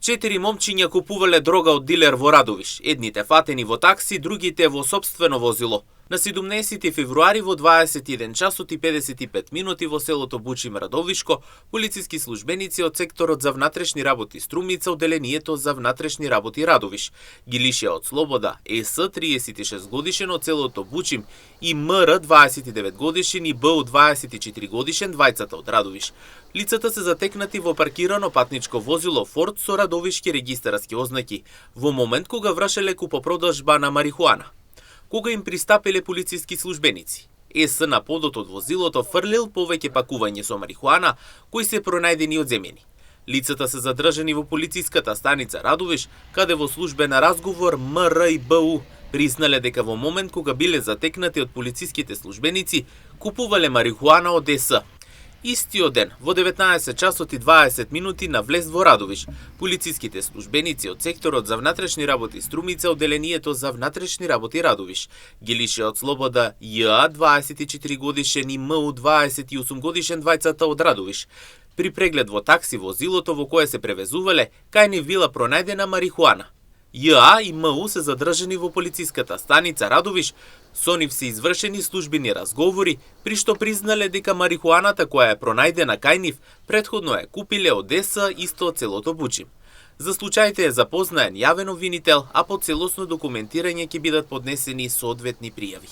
4 момчиња купувале дрога од дилер во Радовиш. Едните фатени во такси, другите во сопствено возило. На 17 февруари во 21 часот и 55 минути во селото Бучим Радовишко, полициски службеници од секторот за внатрешни работи Струмица, одделението за внатрешни работи Радовиш ги лишија од слобода ЕС 36 годишен од селото Бучим и МР 29 годишен и БУ 24 годишен, двајцата од Радовиш. Лицата се затекнати во паркирано патничко возило Форд со радовишки регистарски ознаки во момент кога вршеле купопродажба на марихуана. Кога им пристапеле полициски службеници, ЕС на подот од возилото фрлил повеќе пакување со марихуана кои се пронајдени одземени. Лицата се задржани во полициската станица Радовиш, каде во службен разговор МР и БУ признале дека во момент кога биле затекнати од полициските службеници, купувале марихуана од ЕС. Истиот ден, во 19 часот и 20 минути на влез во Радовиш, полициските службеници од секторот за внатрешни работи Струмица, одделението за внатрешни работи Радовиш ги лишија од слобода ЈА 24 годишен и МУ 28 годишен, двајцата од Радовиш. При преглед во такси возилото во кое се превезувале, кај нив била пронајдена марихуана. ЈА и МУ се задржани во полициската станица Радовиш, со нив се извршени службени разговори, при што признале дека марихуаната која е пронајдена кај нив претходно е купиле од ЕС исто од селото Бучим. За случаите е запознаен јавен обвинител, а по целосно документирање ќе бидат поднесени соодветни пријави.